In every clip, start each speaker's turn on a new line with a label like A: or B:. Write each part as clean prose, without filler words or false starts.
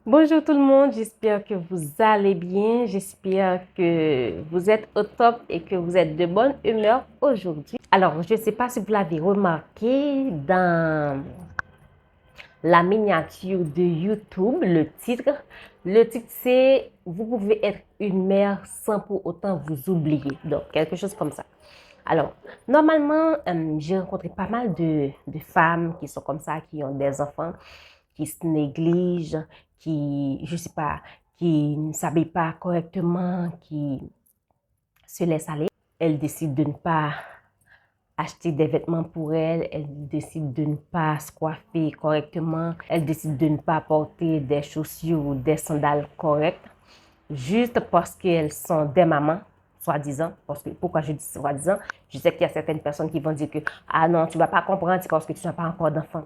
A: Bonjour tout le monde, j'espère que vous allez bien, j'espère que vous êtes au top et que vous êtes de bonne humeur aujourd'hui. Alors, je ne sais pas si vous l'avez remarqué dans la miniature de YouTube, le titre c'est «Vous pouvez être une mère sans pour autant vous oublier». Donc, quelque chose comme ça. Alors, normalement, j'ai rencontré pas mal de femmes qui sont comme ça, qui ont des enfants, qui se négligent, qui, je sais pas, qui ne s'habillent pas correctement, qui se laissent aller. Elles décident de ne pas acheter des vêtements pour elles, elles décident de ne pas se coiffer correctement, elles décident de ne pas porter des chaussures ou des sandales correctes, juste parce qu'elles sont des mamans, soi-disant. Parce que, pourquoi je dis soi-disant? Je sais qu'il y a certaines personnes qui vont dire que ah non, tu ne vas pas comprendre, c'est parce que tu n'as pas encore d'enfant.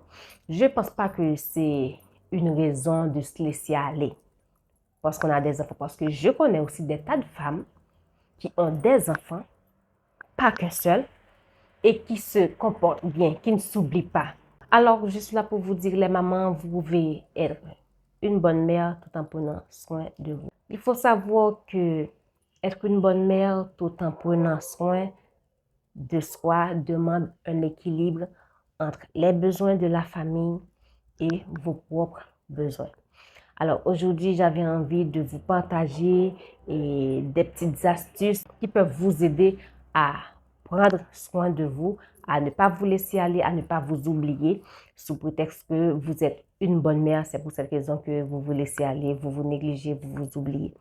A: Je ne pense pas que c'est une raison de se laisser aller parce qu'on a des enfants. Parce que je connais aussi des tas de femmes qui ont des enfants, pas qu'un seul, et qui se comportent bien, qui ne s'oublient pas. Alors, je suis là pour vous dire, les mamans, vous pouvez être une bonne mère tout en prenant soin de vous. Il faut savoir que être une bonne mère tout en prenant soin de soi demande un équilibre entre les besoins de la famille et vos propres besoins. Alors aujourd'hui, j'avais envie de vous partager des petites astuces qui peuvent vous aider à prendre soin de vous, à ne pas vous laisser aller, à ne pas vous oublier sous prétexte que vous êtes une bonne mère. C'est pour cette raison que vous vous laissez aller, vous vous négligez, vous vous oubliez.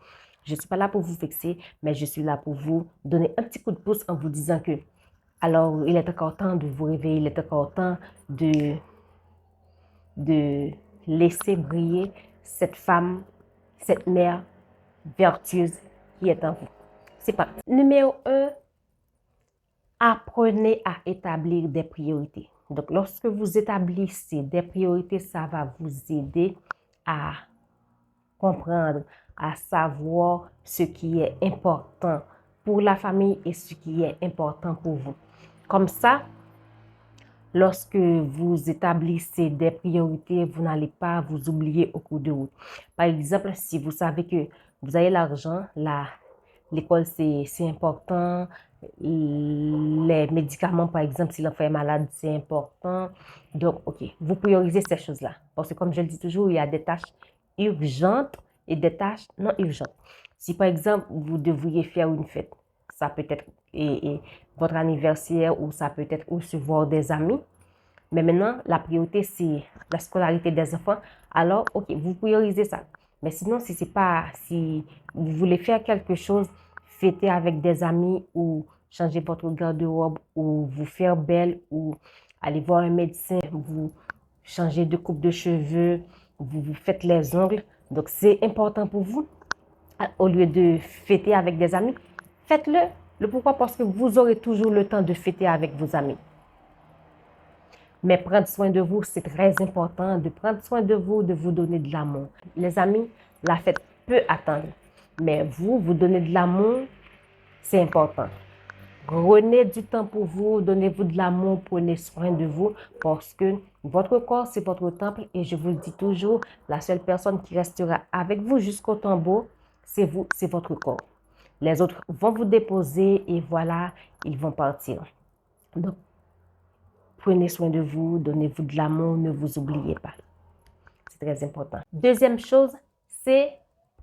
A: Je ne suis pas là pour vous vexer, mais je suis là pour vous donner un petit coup de pouce en vous disant que alors il est encore temps de vous réveiller, il est encore temps de laisser briller cette femme, cette mère vertueuse qui est en vous. C'est parti. Numéro 1, apprenez à établir des priorités. Donc, lorsque vous établissez des priorités, ça va vous aider à comprendre, à savoir ce qui est important pour la famille et ce qui est important pour vous. Comme ça, lorsque vous établissez des priorités, vous n'allez pas vous oublier au cours de route. Par exemple, si vous savez que vous avez l'argent, l'école c'est important, les médicaments, par exemple, si l'enfant est malade, c'est important. Donc, OK, vous priorisez ces choses-là. Parce que comme je le dis toujours, il y a des tâches urgentes et des tâches non urgentes. Si, par exemple, vous devriez faire une fête, ça peut être votre anniversaire ou ça peut être recevoir des amis. Mais maintenant, la priorité, c'est la scolarité des enfants. Alors, OK, vous priorisez ça. Mais sinon, si vous voulez faire quelque chose, fêter avec des amis ou changer votre garde-robe ou vous faire belle ou aller voir un médecin, vous changer de coupe de cheveux, vous vous faites les ongles. Donc, c'est important pour vous. Au lieu de fêter avec des amis, faites-le. Le pourquoi? Parce que vous aurez toujours le temps de fêter avec vos amis. Mais prendre soin de vous, c'est très important de prendre soin de vous donner de l'amour. Les amis, la fête peut attendre. Mais vous donnez de l'amour, c'est important. Prenez du temps pour vous, donnez-vous de l'amour, prenez soin de vous parce que votre corps, c'est votre temple et je vous le dis toujours, la seule personne qui restera avec vous jusqu'au tombeau, c'est vous, c'est votre corps. Les autres vont vous déposer et voilà, ils vont partir. Donc, prenez soin de vous, donnez-vous de l'amour, ne vous oubliez pas. C'est très important. Deuxième chose, c'est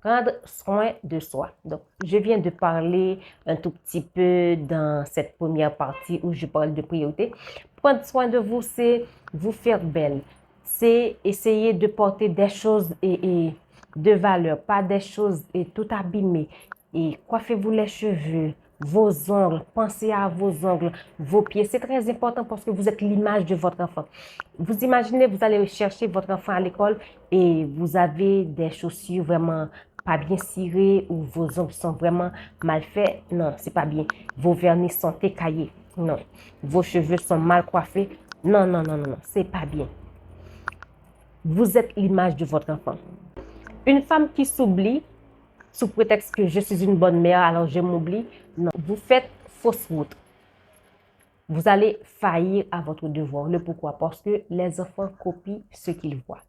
A: prendre soin de soi. Donc, je viens de parler un tout petit peu dans cette première partie où je parle de priorité. Prendre soin de vous, c'est vous faire belle. C'est essayer de porter des choses et de valeur, pas des choses et tout abîmées. Et coiffez-vous les cheveux, vos ongles, pensez à vos ongles, vos pieds. C'est très important parce que vous êtes l'image de votre enfant. Vous imaginez, vous allez chercher votre enfant à l'école et vous avez des chaussures vraiment pas bien cirées ou vos ongles sont vraiment mal faits. Non, c'est pas bien. Vos vernis sont écaillés. Non. Vos cheveux sont mal coiffés. Non, non, non, non, non. C'est pas bien. Vous êtes l'image de votre enfant. Une femme qui s'oublie sous prétexte que je suis une bonne mère, alors je m'oublie. Non, vous faites fausse route. Vous allez faillir à votre devoir. Le pourquoi? Parce que les enfants copient ce qu'ils voient.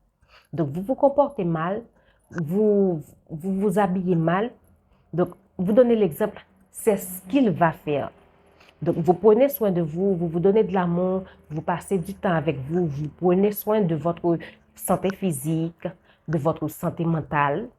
A: Donc, vous vous comportez mal, vous habillez mal. Donc, vous donnez l'exemple, c'est ce qu'il va faire. Donc, vous prenez soin de vous, vous vous donnez de l'amour, vous passez du temps avec vous, vous prenez soin de votre santé physique, de votre santé mentale.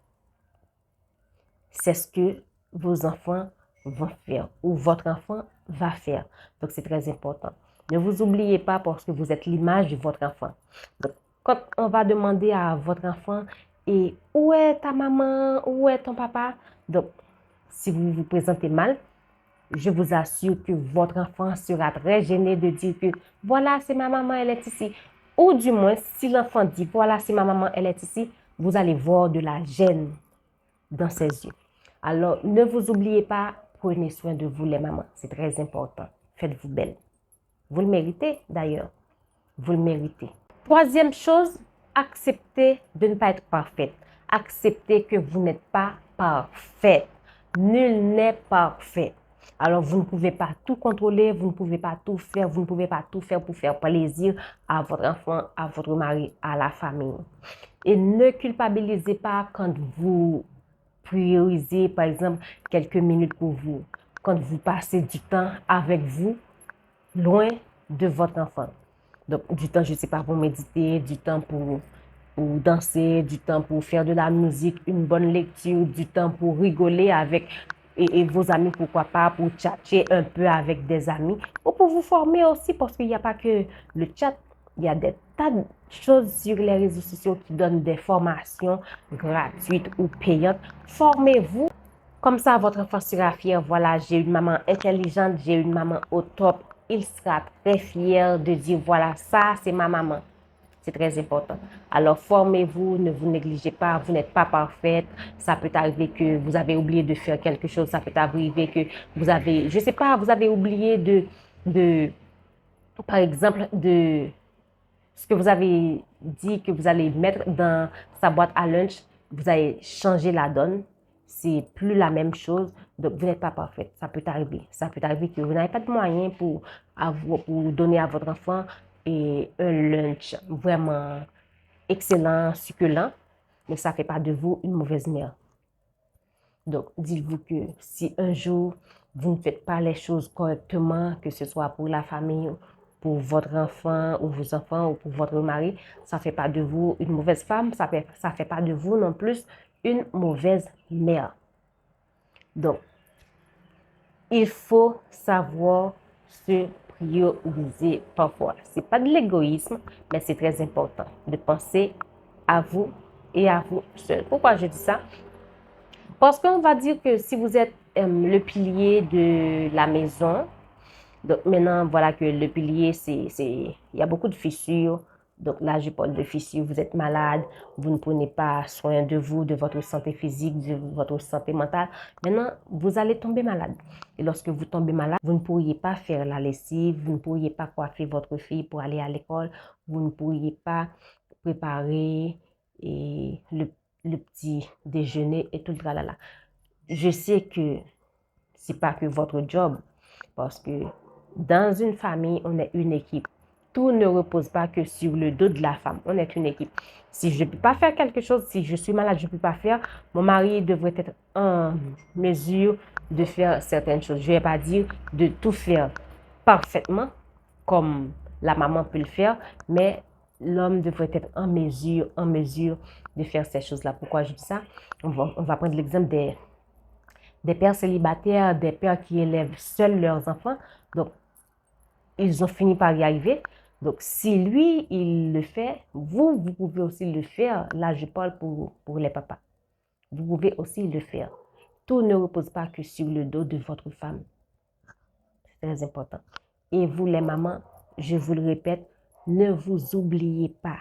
A: C'est ce que vos enfants vont faire ou votre enfant va faire. Donc, c'est très important. Ne vous oubliez pas parce que vous êtes l'image de votre enfant. Donc, quand on va demander à votre enfant, et où est ta maman, où est ton papa? Donc, si vous vous présentez mal, je vous assure que votre enfant sera très gêné de dire que voilà, c'est ma maman, elle est ici. Ou du moins, si l'enfant dit voilà, c'est ma maman, elle est ici, vous allez voir de la gêne dans ses yeux. Alors, ne vous oubliez pas, prenez soin de vous les mamans, c'est très important. Faites-vous belle. Vous le méritez d'ailleurs. Vous le méritez. Troisième chose, acceptez de ne pas être parfaite. Acceptez que vous n'êtes pas parfaite. Nul n'est parfait. Alors, vous ne pouvez pas tout contrôler, vous ne pouvez pas tout faire, vous ne pouvez pas tout faire pour faire plaisir à votre enfant, à votre mari, à la famille. Et ne culpabilisez pas quand vous priorisez, par exemple, quelques minutes pour vous, quand vous passez du temps avec vous, loin de votre enfant. Donc, du temps, je ne sais pas, pour méditer, du temps pour danser, du temps pour faire de la musique, une bonne lecture, du temps pour rigoler avec et vos amis, pourquoi pas, pour tchatcher un peu avec des amis, ou pour vous former aussi, parce qu'il n'y a pas que le chat, il y a des tas de choses sur les réseaux sociaux qui donnent des formations gratuites ou payantes. Formez-vous. Comme ça, votre enfant sera fier. Voilà, j'ai une maman intelligente, j'ai une maman au top. Il sera très fier de dire, voilà, ça, c'est ma maman. C'est très important. Alors, formez-vous, ne vous négligez pas, vous n'êtes pas parfaite. Ça peut arriver que vous avez oublié de faire quelque chose. Ça peut arriver que vous avez, je ne sais pas, vous avez oublié par exemple, de ce que vous avez dit que vous allez mettre dans sa boîte à lunch. Vous avez changé la donne. C'est plus la même chose. Donc, vous n'êtes pas parfaite. Ça peut arriver. Ça peut arriver que vous n'avez pas de moyens pour donner à votre enfant un lunch vraiment excellent, succulent. Mais ça ne fait pas de vous une mauvaise mère. Donc, dites-vous que si un jour, vous ne faites pas les choses correctement, que ce soit pour la famille, pour votre enfant ou vos enfants ou pour votre mari, ça ne fait pas de vous une mauvaise femme, ça fait pas de vous non plus une mauvaise mère. Donc, il faut savoir se prioriser parfois. Ce n'est pas de l'égoïsme, mais c'est très important de penser à vous et à vous seul. Pourquoi je dis ça? Parce qu'on va dire que si vous êtes le pilier de la maison, donc maintenant, voilà que le pilier, il y a beaucoup de fissures. Donc là, je parle de fissures. Vous êtes malade, vous ne prenez pas soin de vous, de votre santé physique, de votre santé mentale. Maintenant, vous allez tomber malade. Et lorsque vous tombez malade, vous ne pourriez pas faire la lessive, vous ne pourriez pas coiffer votre fille pour aller à l'école, vous ne pourriez pas préparer le petit déjeuner et tout le tralala. Je sais que c'est pas que votre job, parce que dans une famille, on est une équipe. Tout ne repose pas que sur le dos de la femme. On est une équipe. Si je ne peux pas faire quelque chose, si je suis malade, je ne peux pas faire, mon mari devrait être en mesure de faire certaines choses. Je ne vais pas dire de tout faire parfaitement, comme la maman peut le faire, mais l'homme devrait être en mesure de faire ces choses-là. Pourquoi je dis ça? On va prendre l'exemple des pères célibataires, des pères qui élèvent seuls leurs enfants. Donc, ils ont fini par y arriver. Donc, si lui, il le fait, vous pouvez aussi le faire. Là, je parle pour les papas. Vous pouvez aussi le faire. Tout ne repose pas que sur le dos de votre femme. C'est très important. Et vous, les mamans, je vous le répète, ne vous oubliez pas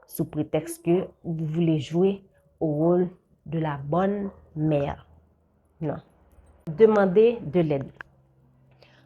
A: sous prétexte que vous voulez jouer au rôle de la bonne mère. Non. Demandez de l'aide.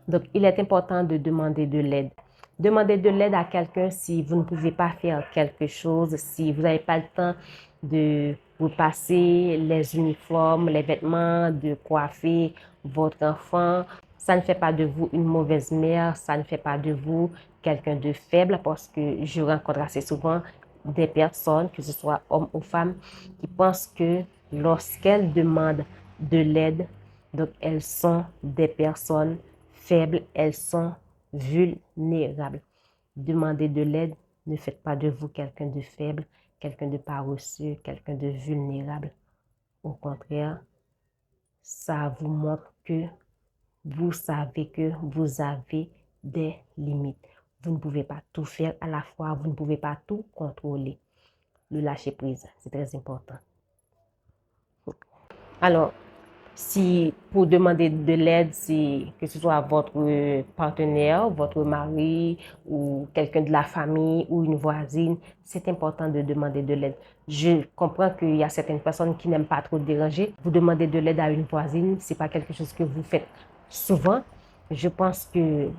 A: Donc, il est important de demander de l'aide. Demandez de l'aide à quelqu'un si vous ne pouvez pas faire quelque chose, si vous n'avez pas le temps de vous passer les uniformes, les vêtements, de coiffer votre enfant. Ça ne fait pas de vous une mauvaise mère, ça ne fait pas de vous quelqu'un de faible parce que je rencontre assez souvent des personnes, que ce soit hommes ou femmes, qui pensent que lorsqu'elles demandent de l'aide, donc elles sont des personnes faibles, elles sont vulnérables. Demandez de l'aide, ne faites pas de vous quelqu'un de faible, quelqu'un de paresseux, quelqu'un de vulnérable. Au contraire, ça vous montre que vous savez que vous avez des limites. Vous ne pouvez pas tout faire à la fois, vous ne pouvez pas tout contrôler. Le lâcher prise, c'est très important. Alors, si pour demander de l'aide, que ce soit votre partenaire, votre mari ou quelqu'un de la famille ou une voisine, c'est important de demander de l'aide. Je comprends qu'il y a certaines personnes qui n'aiment pas trop déranger. Vous demandez de l'aide à une voisine, c'est pas quelque chose que vous faites souvent. Je pense que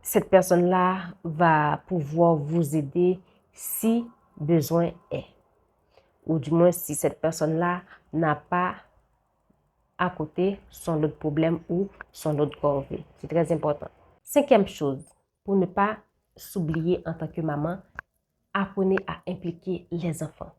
A: cette personne-là va pouvoir vous aider si besoin est. Ou du moins si cette personne-là n'a pas à côté son autre problème ou son autre corvée. C'est très important. Cinquième chose, pour ne pas s'oublier en tant que maman, apprenez à impliquer les enfants.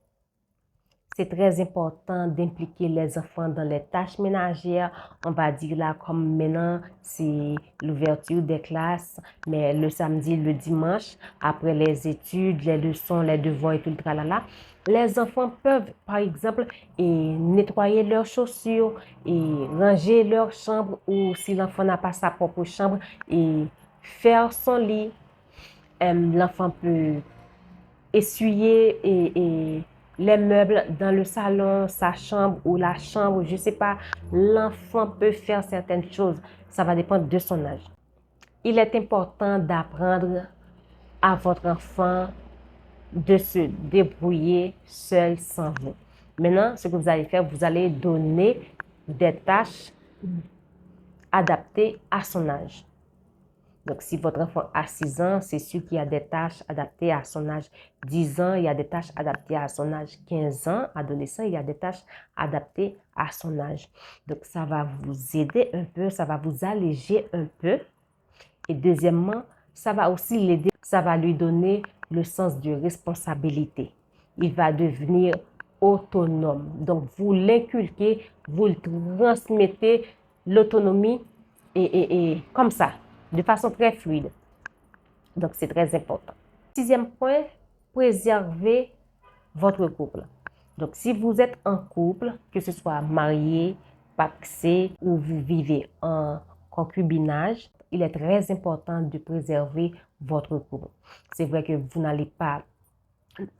A: C'est très important d'impliquer les enfants dans les tâches ménagères. On va dire là, comme maintenant, c'est l'ouverture des classes, mais le samedi, le dimanche, après les études, les leçons, les devoirs et tout le tralala, les enfants peuvent, par exemple, nettoyer leurs chaussures et ranger leur chambre, ou si l'enfant n'a pas sa propre chambre, et faire son lit. L'enfant peut essuyer les meubles dans le salon, sa chambre ou la chambre, je ne sais pas. L'enfant peut faire certaines choses. Ça va dépendre de son âge. Il est important d'apprendre à votre enfant de se débrouiller seul sans vous. Maintenant, ce que vous allez faire, vous allez donner des tâches adaptées à son âge. Donc, si votre enfant a 6 ans, c'est sûr qu'il y a des tâches adaptées à son âge. 10 ans, il y a des tâches adaptées à son âge. 15 ans, adolescent, il y a des tâches adaptées à son âge. Donc, ça va vous aider un peu, ça va vous alléger un peu. Et deuxièmement, ça va aussi l'aider, ça va lui donner le sens de responsabilité. Il va devenir autonome. Donc, vous l'inculquez, vous le transmettez l'autonomie et comme ça, de façon très fluide. Donc, c'est très important. Sixième point, préservez votre couple. Donc, si vous êtes en couple, que ce soit marié, pacsé ou vous vivez en concubinage, il est très important de préserver votre couple. C'est vrai que vous n'allez pas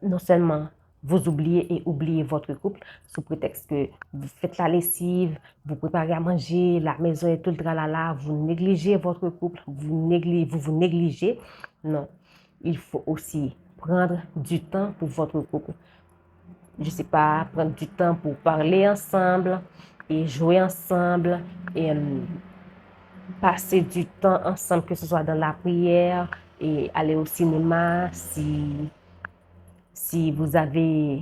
A: non seulement vous oublier et oublier votre couple sous prétexte que vous faites la lessive, vous préparez à manger, la maison et tout le tralala, vous négligez votre couple, vous vous négligez. Non, il faut aussi prendre du temps pour votre couple. Je ne sais pas, prendre du temps pour parler ensemble et jouer ensemble et passer du temps ensemble, que ce soit dans la prière et aller au cinéma si vous avez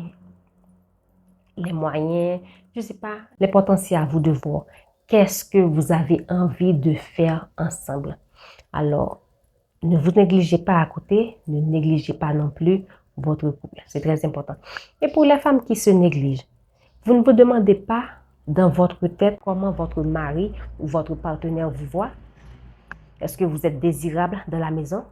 A: les moyens, je ne sais pas. L'important, c'est à vous de voir qu'est-ce que vous avez envie de faire ensemble. Alors, ne vous négligez pas à côté, ne négligez pas non plus votre couple. C'est très important. Et pour les femmes qui se négligent, vous ne vous demandez pas dans votre tête comment votre mari ou votre partenaire vous voit. Est-ce que vous êtes désirable dans la maison?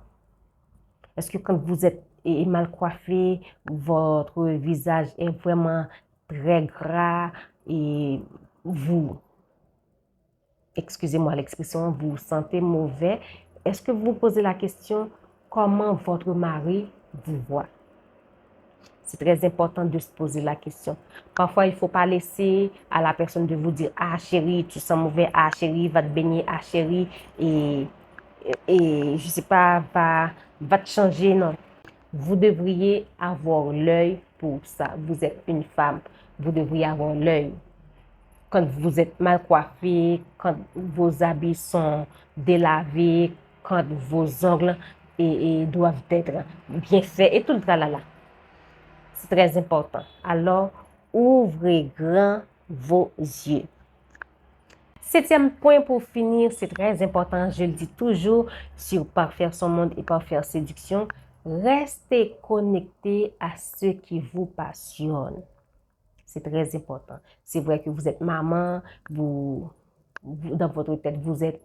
A: Est-ce que quand vous êtes mal coiffé, votre visage est vraiment très gras et vous, excusez-moi l'expression, vous vous sentez mauvais? Est-ce que vous vous posez la question comment votre mari vous voit? C'est très important de se poser la question. Parfois, il ne faut pas laisser à la personne de vous dire « Ah chérie, tu sens mauvais, ah chérie, va te baigner, ah chérie, et je ne sais pas, va te changer. » Non. Vous devriez avoir l'œil pour ça. Vous êtes une femme, vous devriez avoir l'œil. Quand vous êtes mal coiffé, quand vos habits sont délavés, quand vos ongles doivent être bien faits et tout le tralala. C'est très important. Alors, ouvrez grand vos yeux. Septième point pour finir, c'est très important, je le dis toujours sur Parfaire son monde et Parfaire séduction. restez connecté à ce qui vous passionne. C'est très important. C'est vrai que vous êtes maman, dans votre tête, vous êtes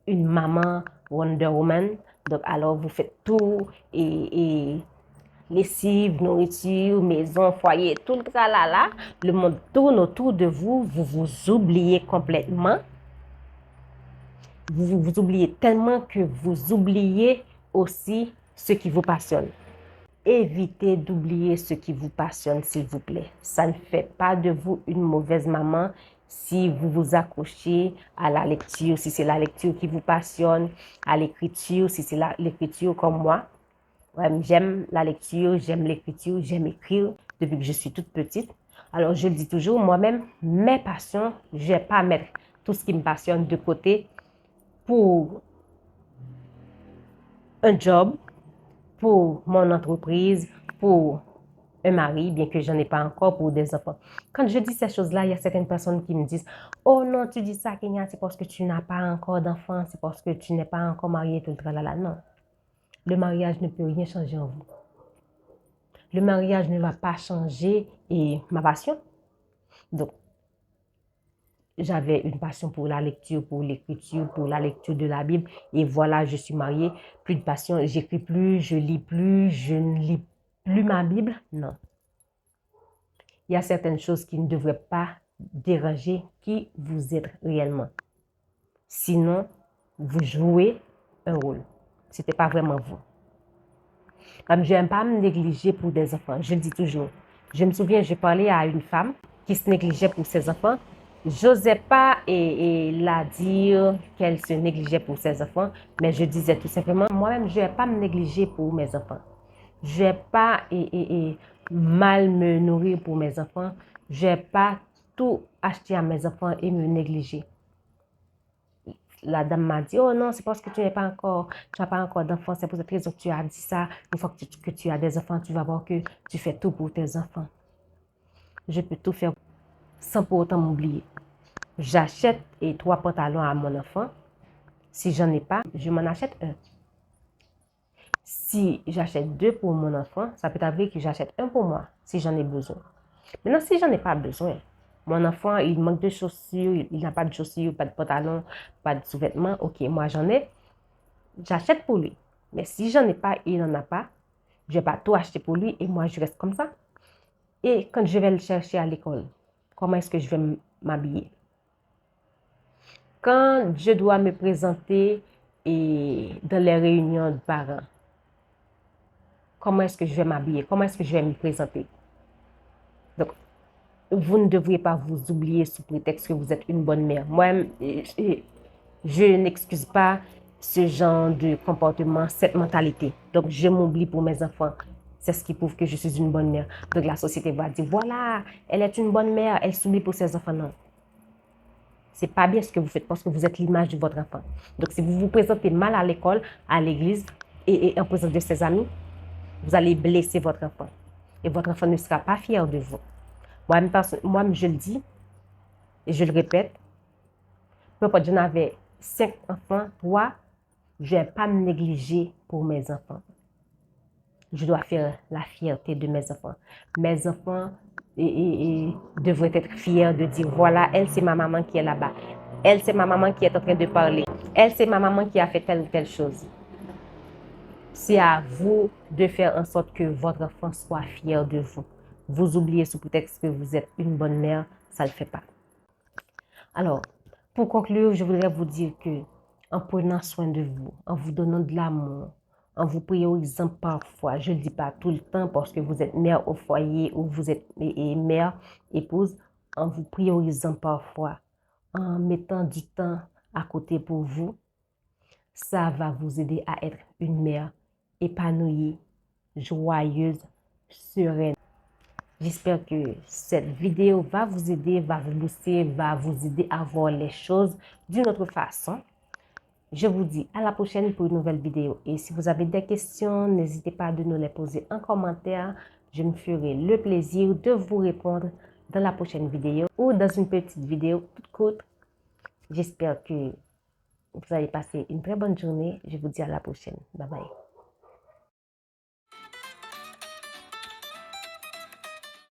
A: une maman Wonder Woman. Donc, alors, vous faites tout et lessive, nourriture, maison, foyer, tout le tralala. Le monde tourne autour de vous. Vous vous oubliez complètement. Vous oubliez tellement que vous oubliez aussi ce qui vous passionne. Évitez d'oublier ce qui vous passionne, s'il vous plaît. Ça ne fait pas de vous une mauvaise maman si vous vous accrochez à la lecture, si c'est la lecture qui vous passionne, à l'écriture, si c'est l'écriture comme moi. Ouais, j'aime la lecture, j'aime l'écriture, j'aime écrire depuis que je suis toute petite. Alors, je le dis toujours, moi-même, mes passions, je ne vais pas mettre tout ce qui me passionne de côté pour un job, pour mon entreprise, pour un mari, bien que je n'en ai pas encore, pour des enfants. Quand je dis ces choses-là, il y a certaines personnes qui me disent « Oh non, tu dis ça, Kenya, c'est parce que tu n'as pas encore d'enfants, c'est parce que tu n'es pas encore marié, tout le tralala. » Non, le mariage ne peut rien changer en vous. Le mariage ne va pas changer ma passion. Donc, j'avais une passion pour la lecture, pour l'écriture, pour la lecture de la Bible. Et voilà, je suis mariée. Plus de passion. J'écris plus, je lis plus, je ne lis plus ma Bible. Non. Il y a certaines choses qui ne devraient pas déranger qui vous êtes réellement. Sinon, vous jouez un rôle. Ce n'était pas vraiment vous. Comme je n'aime pas me négliger pour des enfants, je le dis toujours. Je me souviens, j'ai parlé à une femme qui se négligeait pour ses enfants. J'osais pas la dire qu'elle se négligeait pour ses enfants, mais je disais tout simplement, moi-même, je ne vais pas me négliger pour mes enfants. Je ne vais pas mal me nourrir pour mes enfants. Je ne vais pas tout acheter à mes enfants et me négliger. La dame m'a dit, oh non, c'est parce que tu n'as pas encore d'enfants, c'est pour cette raison que tu as dit ça. Une fois que tu as des enfants, tu vas voir que tu fais tout pour tes enfants. Je peux tout faire sans pour autant m'oublier. J'achète 3 pantalons à mon enfant. Si j'en ai pas, je m'en achète un. Si j'achète 2 pour mon enfant, ça peut arriver que j'achète un pour moi, si j'en ai besoin. Maintenant, si j'en ai pas besoin, mon enfant, il manque de chaussures, il n'a pas de chaussures, pas de pantalon, pas de sous-vêtements. Ok, moi j'en ai, j'achète pour lui. Mais si j'en ai pas, il n'en a pas, je vais pas tout acheter pour lui et moi je reste comme ça. Et quand je vais le chercher à l'école, comment est-ce que je vais m'habiller? Quand je dois me présenter dans les réunions de parents, comment est-ce que je vais m'habiller? Comment est-ce que je vais me présenter? Donc, vous ne devriez pas vous oublier sous prétexte que vous êtes une bonne mère. Moi, je n'excuse pas ce genre de comportement, cette mentalité. Donc, je m'oublie pour mes enfants. C'est ce qui prouve que je suis une bonne mère. Donc, la société va dire, voilà, elle est une bonne mère, elle s'oublie pour ses enfants. Non. Ce n'est pas bien ce que vous faites parce que vous êtes l'image de votre enfant. Donc, si vous vous présentez mal à l'école, à l'église et en présence de ses amis, vous allez blesser votre enfant. Et votre enfant ne sera pas fier de vous. Moi, je le dis et je le répète. Peu importe, j'en avais 5 enfants, 3, je ne vais pas me négliger pour mes enfants. Je dois faire la fierté de mes enfants. Mes enfants devraient être fiers de dire, voilà, elle, c'est ma maman qui est là-bas. Elle, c'est ma maman qui est en train de parler. Elle, c'est ma maman qui a fait telle ou telle chose. C'est à vous de faire en sorte que votre enfant soit fier de vous. Vous oubliez sous prétexte que vous êtes une bonne mère, ça ne le fait pas. Alors, pour conclure, je voudrais vous dire que en prenant soin de vous, en vous donnant de l'amour, en vous priorisant parfois, je ne dis pas tout le temps parce que vous êtes mère au foyer ou vous êtes mère, épouse, en vous priorisant parfois, en mettant du temps à côté pour vous, ça va vous aider à être une mère épanouie, joyeuse, sereine. J'espère que cette vidéo va vous aider, va vous booster, va vous aider à voir les choses d'une autre façon. Je vous dis à la prochaine pour une nouvelle vidéo. Et si vous avez des questions, n'hésitez pas à nous les poser en commentaire. Je me ferai le plaisir de vous répondre dans la prochaine vidéo ou dans une petite vidéo toute courte. J'espère que vous allez passer une très bonne journée. Je vous dis à la prochaine. Bye bye.